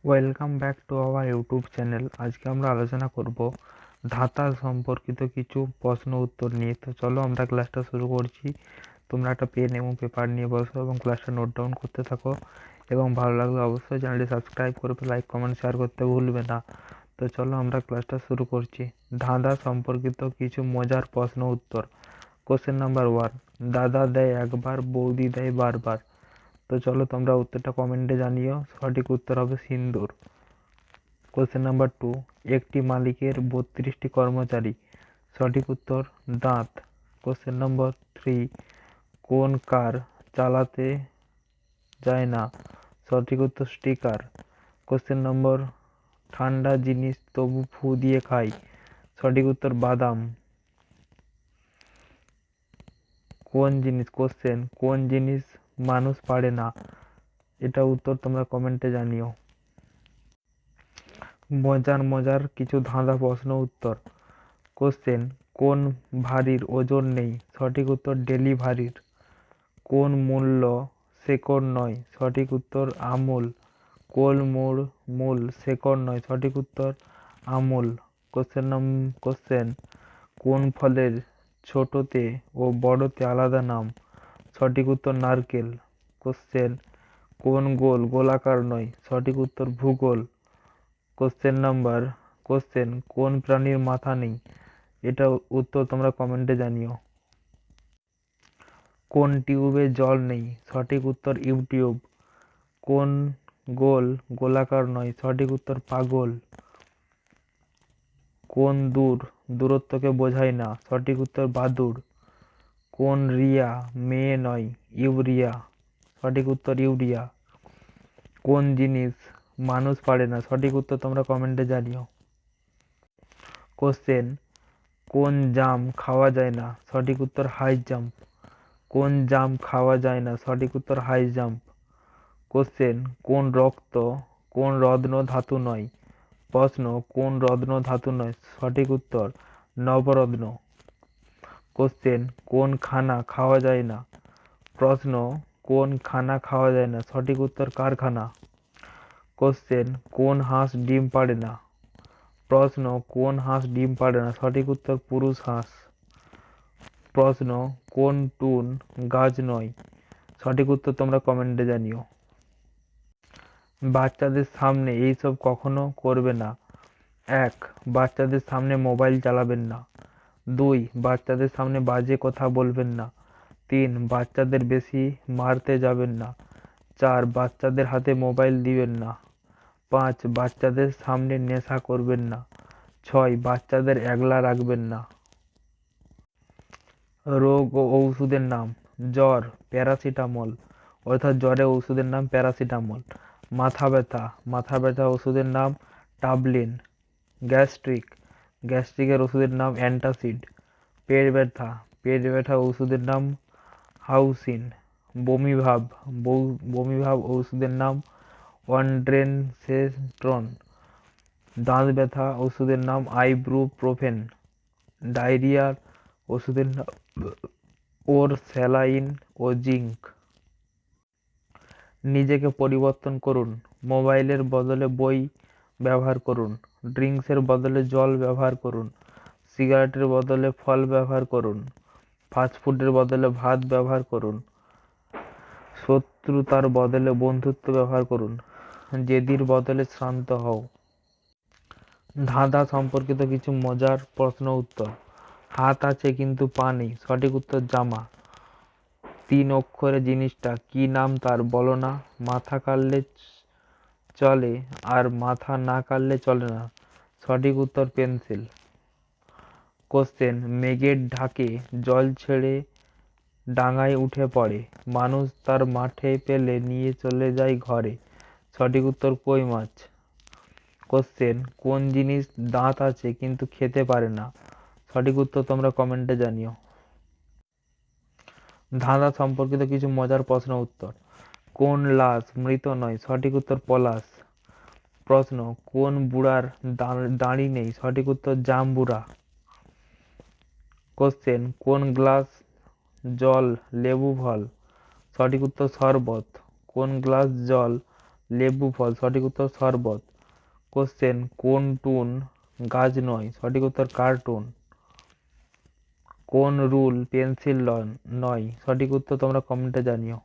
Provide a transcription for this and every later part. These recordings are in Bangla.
Welcome back to our YouTube channel. আজকে আমরা আলোচনা করব ধাঁধা সম্পর্কিত কিছু প্রশ্ন উত্তর নিয়ে। তো চলো আমরা ক্লাসটা শুরু করছি। তোমরা একটা পেন এবং পেপার নিয়ে বসো এবং ক্লাসটা নোট ডাউন করতে থাকো, এবং ভালো লাগলে অবশ্যই চ্যানেলটি সাবস্ক্রাইব করবে, লাইক কমেন্ট শেয়ার করতে ভুলবে না। তো চলো আমরা ক্লাসটা শুরু করছি। ধাঁধা সম্পর্কিত কিছু মজার প্রশ্ন উত্তর। কোশ্চেন নাম্বার 1, দাদা দেয় একবার, বৌদি দেয় বারবার। তো চলো তোমরা উত্তরটা কমেন্টে জানিও। সঠিক উত্তর হবে সিন্দুর। কোশ্চেন নাম্বার 2, একটি মালিকের 32টি কর্মচারী। সঠিক উত্তর দাঁত। কোশ্চেন নম্বর 3, কোন কার চালাতে যায় না? সঠিক উত্তর স্টিকার। কোশ্চেন নম্বর, ঠান্ডা জিনিস তবু ফু দিয়ে খাই। সঠিক উত্তর বাদাম। কোন জিনিস মানুষ পারে না? এটা উত্তর তোমরা কমেন্টে জানিও। মজার মজার কিছু ধাঁধা প্রশ্ন উত্তর। কোশ্চেন, কোন ভারীর ওজন নেই? সঠিক উত্তর ডেলিভারির। কোন মূল্য শেকড় নয়? সঠিক উত্তর আমূল। মূল শেকড় নয়, সঠিক উত্তর আমূল। কোশ্চেন, কোন ফলের ছোটতে ও বড়তে আলাদা নাম? সঠিক উত্তর নারকেল। কোশ্চেন, কোন গোল গোলাকার নয়? সঠিক উত্তর ভূগোল। কোশ্চেন, কোন প্রাণীর মাথা নেই? এটা উত্তর তোমরা কমেন্টে জানিও। কোন টিউবে জল নেই? সঠিক উত্তর ইউটিউব। কোন গোল গোলাকার নয়? সঠিক উত্তর পাগল। কোন দূরত্বকে বোঝায় না? সঠিক উত্তর বাদুড়। কোন রিয়া মেয়ে নয় ইউরিয়া? সঠিক উত্তর ইউরিয়া। কোন জিনিস মানুষ পারে না? সঠিক উত্তর তোমরা কমেন্টে জানিও। কোশ্চেন, কোন জাম খাওয়া যায় না? সঠিক উত্তর হাই জাম্প। কোন জাম খাওয়া যায় না? সঠিক উত্তর হাই জাম্প। কোশ্চেন, কোন রত্ন ধাতু নয়? প্রশ্ন, কোন রত্ন ধাতু নয়? সঠিক উত্তর নবরত্ন। কোশ্চেন, কোন খানা খাওয়া যায় না? প্রশ্ন, কোন খানা খাওয়া যায় না? সঠিক উত্তর কারখানা। কোশ্চেন, কোন হাঁস ডিম পাড়ে না? প্রশ্ন, কোন হাঁস ডিম পাড়ে না? সঠিক উত্তর পুরুষ হাঁস। প্রশ্ন, কোন টুন গাছ নয়? সঠিক উত্তর তোমরা কমেন্টে জানিও। বাচ্চাদের সামনে এইসব কখনো করবে না। 1, বাচ্চাদের সামনে মোবাইল চালাবেন না। 2, বাচ্চাদের সামনে বাজে কথা বলবেন না। 3, বাচ্চাদের বেশি মারতে যাবেন না। 4, বাচ্চাদের হাতে মোবাইল দিবেন না। 5, বাচ্চাদের সামনে নেশা করবেন না। 6, বাচ্চাদের একলা রাখবেন না। রোগ ও ঔষধের নাম। জ্বর প্যারাসিটামল, অর্থাৎ জ্বরের ওষুধের নাম প্যারাসিটামল। মাথা ব্যথা ওষুধের নাম টাবলিন। গ্যাস্ট্রিকের ওষুধের নাম অ্যান্টাসিড। পেট ব্যথা ওষুধের নাম হাউসিন। বমি ভাব ওষুধের নাম অনড্রেনসেট্রন। দাঁত ব্যথা ওষুধের নাম আইবুপ্রোফেন। ডায়রিয়ার ওষুধের নাম ওরস্যালাইন ও জিঙ্ক। নিজেকে পরিবর্তন করুন। মোবাইলের বদলে বই ব্যবহার করুন। ড্রিঙ্কসের বদলে জল ব্যবহার করুন। সিগারেটের বদলে ফল ব্যবহার করুন। ফাস্টফুডের বদলে ভাত ব্যবহার করুন। শত্রুতার বদলে বন্ধুত্ব ব্যবহার করুন। জেদির বদলে শান্ত হও। ধাঁধা সম্পর্কিত কিছু মজার প্রশ্ন উত্তর। হাত আছে কিন্তু পা নেই। সঠিক উত্তর জামা। 3 অক্ষরে জিনিসটা কি নাম তার বলো না? মাথা কাটলে চলে আর মাথা না কাটলে চলে না। সঠিক উত্তর পেন্সিল। কোশ্চেন, মেঘের ঢাকে জল ছেড়ে ডাঙায় উঠে পড়ে, মানুষ তার মাঠে পেলে নিয়ে চলে যায় ঘরে। সঠিক উত্তর কই মাছ। কোশ্চেন, কোন জিনিস দাঁত আছে কিন্তু খেতে পারে না? সঠিক উত্তর তোমরা কমেন্টে জানিও। ধাঁধা সম্পর্কিত কিছু মজার প্রশ্ন উত্তর। কোন লাশ মৃত নয়? সঠিক উত্তর পলাশ। প্রশ্ন, কোন বুড়ার দাড়ি নেই? সঠিক উত্তর জাম্বুরা। কোশ্চেন, কোন গ্লাস জল লেবু ফল? সঠিক উত্তর শরবত। কোন গ্লাস জল লেবু ফল, সঠিক উত্তর শরবত। কোশ্চেন, কোন টুন গাছ নয়, সঠিক উত্তর কার্টুন। কোন রুল পেন্সিল নয়, সঠিক উত্তর তোমরা কমেন্টে জানিও।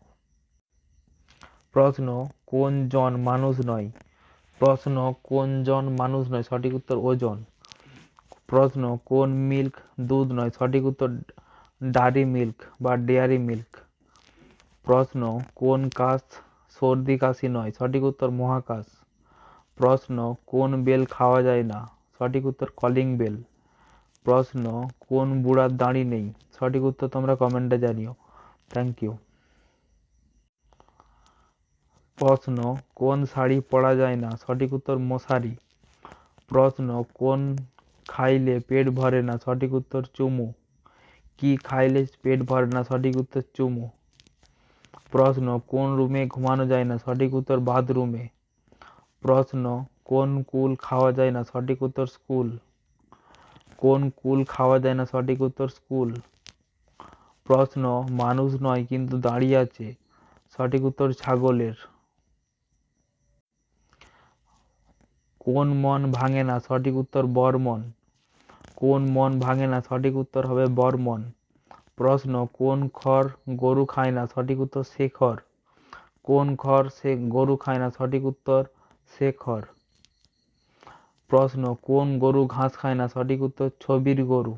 প্রশ্ন, কোন জন মানুষ নয়, প্রশ্ন কোন জন মানুষ নয়, সঠিক উত্তর ওজন। প্রশ্ন, কোন মিল্ক দুধ নয়, সঠিক উত্তর ডায়েরি মিল্ক বা ডেয়ারি মিল্ক। প্রশ্ন, কোন কাশ সর্দি কাশি নয়, সঠিক উত্তর মহাকাশ। প্রশ্ন, কোন বেল খাওয়া যায় না, সঠিক উত্তর কলিং বেল। প্রশ্ন, কোন বুড়ার দাড়ি নেই, সঠিক উত্তর তোমরা কমেন্টে জানিও। Thank you. প্রশ্ন, কোন শাড়ি পরা যায় না, সঠিক উত্তর মশারি। প্রশ্ন, কোন খাইলে পেট ভরে না, সঠিক উত্তর চুমু। কি খাইলে পেট ভরে না, সঠিক উত্তর চুমু। প্রশ্ন, কোন রুমে ঘুমানো যায় না, সঠিক উত্তর বাথরুমে। প্রশ্ন, কোন কুল খাওয়া যায় না, সঠিক উত্তর স্কুল। কোন কুল খাওয়া যায় না, সঠিক উত্তর স্কুল। প্রশ্ন, মানুষ নয় কিন্তু দাঁড়িয়ে আছে, সঠিক উত্তর ছাগলের। কোন মন ভাঙে না, সঠিক উত্তর বর্মন। কোন মন ভাঙে না, সঠিক উত্তর হবে বর্মন। প্রশ্ন, কোন খড় গরু খায় না, সঠিক উত্তর শেখর। কোন খড় গরু খায় না, সঠিক উত্তর শেখর। প্রশ্ন, কোন গরু ঘাস খায় না, সঠিক উত্তর ছবির গরু।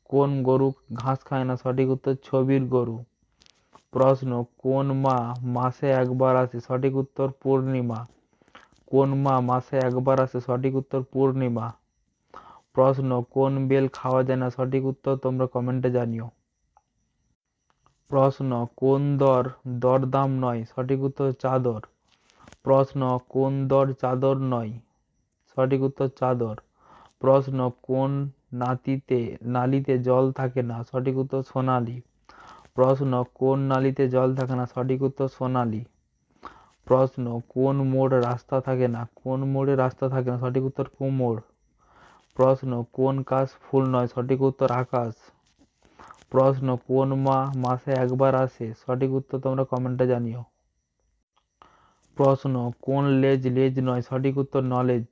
কোন গরু ঘাস খায় না, সঠিক উত্তর ছবির গরু। প্রশ্ন, কোন মা মাসে একবার আসে, সঠিক উত্তর পূর্ণিমা। কোন মা মাসে একবার আসে, সঠিক উত্তর পূর্ণিমা। প্রশ্ন, কোন বেল খাওয়া যায় না, সঠিক উত্তর তোমরা কমেন্টে জানিও। প্রশ্ন, কোন দরদাম নয়, সঠিক উত্তর চাদর। প্রশ্ন, কোন দর চাদর নয়, সঠিক উত্তর চাদর। প্রশ্ন, কোন নালীতে জল থাকে না, সঠিক উত্তর সোনালী। প্রশ্ন, কোন নালীতে জল থাকে না, সঠিক উত্তর সোনালী। প্রশ্ন, কোন মোড়ে রাস্তা থাকে না, কোন মোড়ে রাস্তা থাকে না, সঠিক উত্তর কুমোর। প্রশ্ন, কোন কাশ ফুল নয়, সঠিক উত্তর আকাশ। প্রশ্ন, কোন মাসে একবার আসে, সঠিক উত্তর তোমরা কমেন্টে জানিও। প্রশ্ন, কোন লেজ নয়, সঠিক উত্তর নলেজ।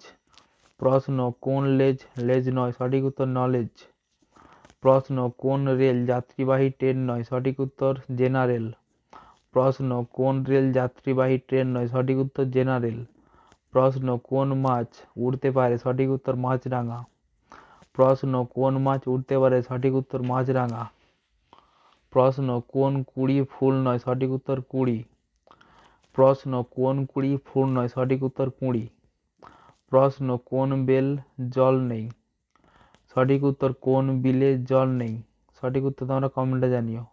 প্রশ্ন, কোন লেজ নয়, সঠিক উত্তর নলেজ। প্রশ্ন, কোন রেল যাত্রীবাহী ট্রেন নয়, সঠিক উত্তর জেনারেল। প্রশ্ন, কোন রেল যাত্রীবাহী ট্রেন নয়, সঠিক উত্তর জেনারেল। প্রশ্ন, কোন মাছ উড়তে পারে, সঠিক উত্তর মাছরাঙা। প্রশ্ন, কোন মাছ উড়তে পারে, সঠিক উত্তর মাছরাঙা। প্রশ্ন, কোন কুড়ি ফুল নয়, সঠিক উত্তর কুড়ি। প্রশ্ন, কোন কুড়ি ফুল নয়, সঠিক উত্তর কুড়ি। প্রশ্ন, কোন বেল জল নেই, সঠিক উত্তর কোন বিলে জল নেই, সঠিক উত্তর তোমরা কমেন্টে জানিও।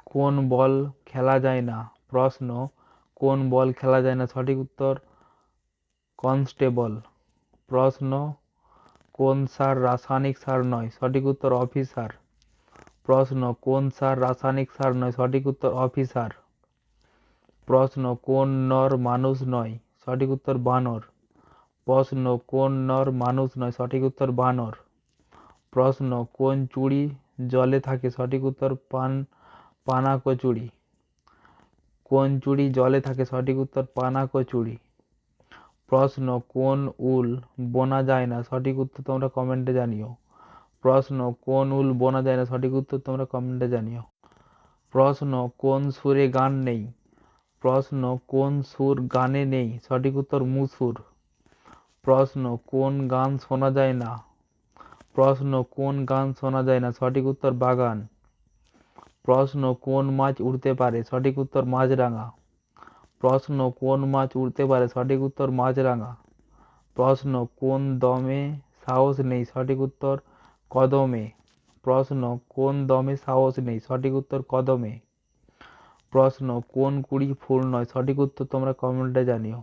কোন বল খেলা যায় না, প্রশ্ন, কোন বল খেলা যায় না, সঠিক উত্তর কনস্টেবল। প্রশ্ন, কোন সার রাসায়নিক সার নয়, সঠিক উত্তর অফিসার। প্রশ্ন, কোন সার রাসায়নিক সার নয়, সঠিক উত্তর অফিসার। প্রশ্ন, কোন নর মানুষ নয়, সঠিক উত্তর বানর। প্রশ্ন, কোন নর মানুষ নয়, সঠিক উত্তর বানর। প্রশ্ন, কোন চুড়ি জলে থাকে, সঠিক উত্তর পানাকচুরি। কোন চুড়ি জলে থাকে, সঠিক উত্তর পানাকচুরি। প্রশ্ন, কোন উল বোনা যায় না, সঠিক উত্তর তোমরা কমেন্টে জানিও। প্রশ্ন, কোন উল বোনা যায় না, সঠিক উত্তর তোমরা কমেন্টে জানিও। প্রশ্ন, কোন সুরে গান নেই, প্রশ্ন, কোন সুর গানে নেই, সঠিক উত্তর মুসুর। প্রশ্ন, কোন গান শোনা যায় না, প্রশ্ন, কোন গান শোনা যায় না, সঠিক উত্তর বাগান। প্রশ্ন, কোন মাছ উড়তে পারে, সঠিক উত্তর মাছরাঙা। প্রশ্ন, কোন মাছ উড়তে পারে, সঠিক উত্তর মাছরাঙা। প্রশ্ন, কোন দমে সাহস নেই, সঠিক উত্তর কদমে। প্রশ্ন, কোন দমে সাহস নেই, সঠিক উত্তর কদমে। প্রশ্ন, কোন কুড়ি ফুল নয়, সঠিক উত্তর তোমরা কমেন্টে জানিও।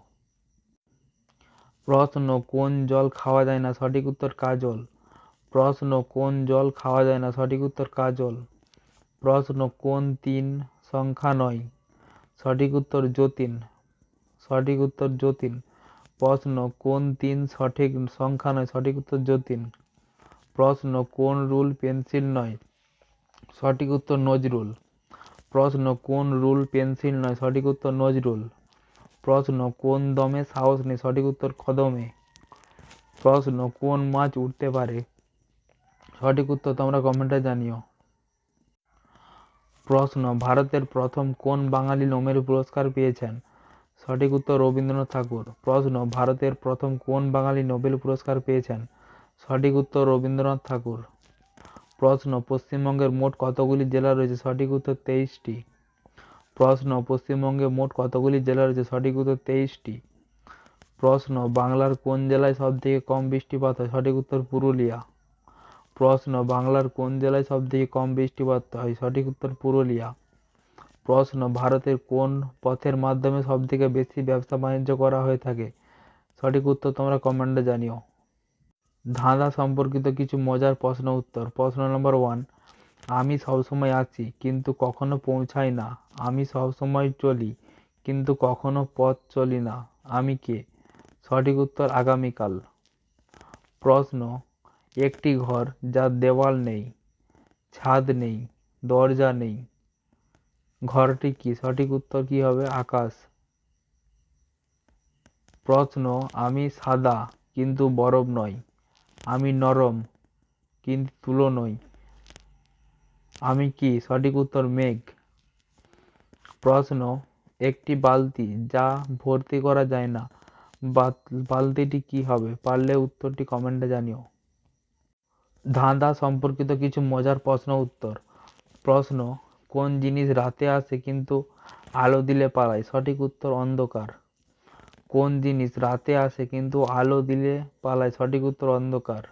প্রশ্ন, কোন জল খাওয়া যায় না, সঠিক উত্তর কাজল। প্রশ্ন, কোন জল খাওয়া যায় না, সঠিক উত্তর কাজল। প্রশ্ন, কোন তিন সংখ্যা নয়, সঠিক উত্তর যতীন, সঠিক উত্তর যতীন। প্রশ্ন, কোন তিন সঠিক সংখ্যা নয়, সঠিক উত্তর যতীন। প্রশ্ন, কোন রুল পেন্সিল নয়, সঠিক উত্তর নজরুল। প্রশ্ন, কোন রুল পেন্সিল নয়, সঠিক উত্তর নজরুল। প্রশ্ন, কোন দমে সাহস নেই? সঠিক উত্তর কদমে। প্রশ্ন, কোন মাছ উঠতে পারে? সঠিক উত্তর তোমরা কমেন্টে জানিও। প্রশ্ন, ভারতের প্রথম কোন বাঙালি নোবেল পুরস্কার পেয়েছেন? সঠিক উত্তর রবীন্দ্রনাথ ঠাকুর। প্রশ্ন, ভারতের প্রথম কোন বাঙালি নোবেল পুরস্কার পেয়েছেন? সঠিক উত্তর রবীন্দ্রনাথ ঠাকুর। প্রশ্ন, পশ্চিমবঙ্গের মোট কতগুলি জেলা রয়েছে? সঠিক উত্তর 23টি। প্রশ্ন, পশ্চিমবঙ্গে মোট কতগুলি জেলা রয়েছে? সঠিক উত্তর 23টি। প্রশ্ন, বাংলার কোন জেলায় সবথেকে কম বৃষ্টিপাত হয়? সঠিক উত্তর পুরুলিয়া। প্রশ্ন, বাংলার কোন জেলায় সবথেকে কম বৃষ্টিপাত হয়? সঠিক উত্তর পুরুলিয়া। প্রশ্ন, ভারতের কোন পথের মাধ্যমে সবথেকে বেশি ব্যবসা বাণিজ্য করা হয়ে থাকে? সঠিক উত্তর তোমরা কমেন্টে জানিও। ধাঁধা সম্পর্কিত কিছু মজার প্রশ্ন উত্তর। প্রশ্ন নম্বর 1, আমি সবসময় আছি কিন্তু কখনো পৌঁছাই না। আমি সবসময় চলি কিন্তু কখনো পথ চলি না। আমি কে? সঠিক উত্তর আগামীকাল। প্রশ্ন, একটি ঘর যার দেওয়াল নেই, ছাদ নেই, দরজা নেই, ঘরটি কি? সঠিক উত্তর কি হবে? আকাশ। প্রশ্ন, আমি সাদা কিন্তু বরফ নই। আমি নরম কিন্তু তুলো নই। আমি কি? সঠিক উত্তর মেঘ। প্রশ্ন, একটি বালতি যা ভর্তি করা যায় না, বালতিটি কি হবে? পারলে উত্তরটি কমেন্টে জানিও। ধাঁধা সম্পর্কিত কিছু মজার প্রশ্ন উত্তর। প্রশ্ন, কোন জিনিস রাতে আসে কিন্তু আলো দিলে পালায়? সঠিক উত্তর অন্ধকার। কোন জিনিস রাতে আসে কিন্তু আলো দিলে পালায়? সঠিক উত্তর অন্ধকার।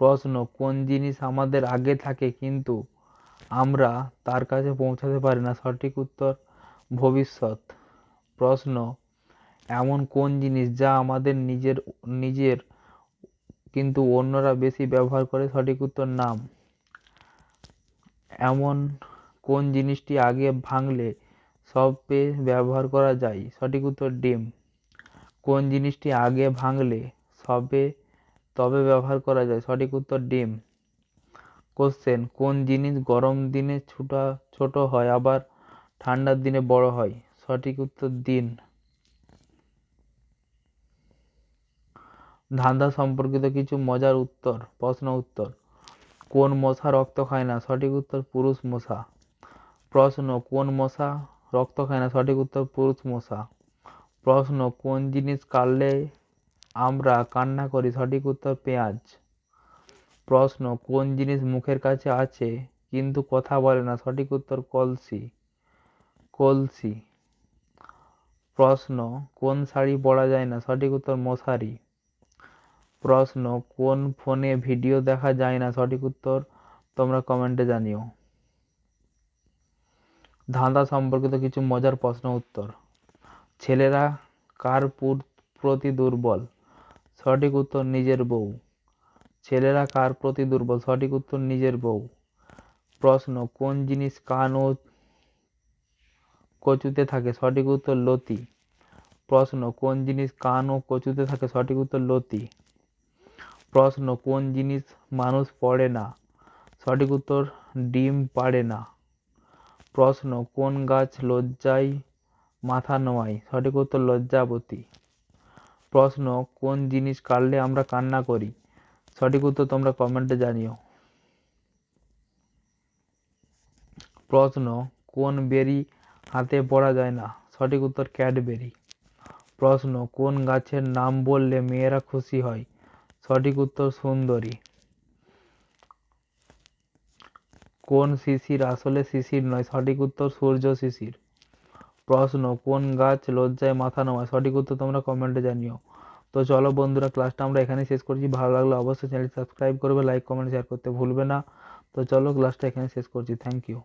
প্রশ্ন, কোন জিনিস আমাদের আগে থাকে কিন্তু আমরা তার কাছে পৌঁছাতে পারি না? সঠিক উত্তর ভবিষ্যৎ। প্রশ্ন, এমন কোন জিনিস যা আমাদের নিজের কিন্তু অন্যরা বেশি ব্যবহার করে? সঠিক উত্তর নাম। এমন কোন জিনিসটি আগে ভাঙলে সবে ব্যবহার করা যায়? সঠিক উত্তর ডিম। কোন জিনিসটি আগে ভাঙলে তবে ব্যবহার করা যায়? সঠিক উত্তর ডিম। কোশ্চেন, কোন জিনিস গরম দিনে ছোট হয় আবার ঠান্ডার দিনে বড় হয়? সঠিক উত্তর দিন। ধাঁধা সম্পর্কিত কিছু মজার উত্তর। প্রশ্ন উত্তর। কোন মশা রক্ত খায় না? সঠিক উত্তর পুরুষ মশা। প্রশ্ন, কোন মশা রক্ত খায় না? সঠিক উত্তর পুরুষ মশা। প্রশ্ন, কোন জিনিস কাটলে আমরা কান্না করি? সঠিক উত্তর পেঁয়াজ। প্রশ্ন, কোন জিনিস মুখের কাছে আছে কিন্তু কথা বলে না? সঠিক উত্তর কলসি। প্রশ্ন, কোন শাড়ি পরা যায় না? সঠিক উত্তর মশারি। প্রশ্ন, কোন ফোনে ভিডিও দেখা যায় না? সঠিক উত্তর তোমরা কমেন্টে জানিও। ধাঁধা সম্পর্কিত কিছু মজার প্রশ্ন উত্তর। ছেলেরা কার প্রতি দুর্বল? সঠিক উত্তর নিজের বউ। ছেলেরা কার প্রতি দুর্বল? সঠিক উত্তর নিজের বউ। প্রশ্ন, কোন জিনিস কান ও কচুতে থাকে? সঠিক উত্তর লতি। প্রশ্ন, কোন জিনিস কান ও কচুতে থাকে? সঠিক উত্তর লতি। প্রশ্ন, কোন জিনিস মানুষ পড়ে না? সঠিক উত্তর ডিম পাড়ে না। প্রশ্ন, কোন গাছ লজ্জায় মাথা নোয়ায়? সঠিক উত্তর লজ্জাবতী। প্রশ্ন, কোন জিনিস কাটলে আমরা কান্না করি? সঠিক উত্তর তোমরা কমেন্টে জানিও। প্রশ্ন, কোন বেরি হাতে পড়া যায় না? সঠিক উত্তর ক্যাডবেরি। প্রশ্ন, কোন গাছের নাম বললে মেয়েরা খুশি হয়? সঠিক উত্তর সুন্দরী। কোন শিশির আসলে শিশির নয়? সঠিক উত্তর সূর্য শিশির। প্রশ্ন, কোন গাছ লজ্জায় মাথা নোয়ায়? সঠিক উত্তর তোমরা কমেন্টে জানিও। তো চলো বন্ধুরা, ক্লাসটা আমরা এখানেই শেষ করছি। ভালো লাগলে অবশ্যই চ্যানেলটি সাবস্ক্রাইব করবে, লাইক কমেন্ট শেয়ার করতে ভুলবে না। তো চলো ক্লাসটা এখানে শেষ করছি। Thank you.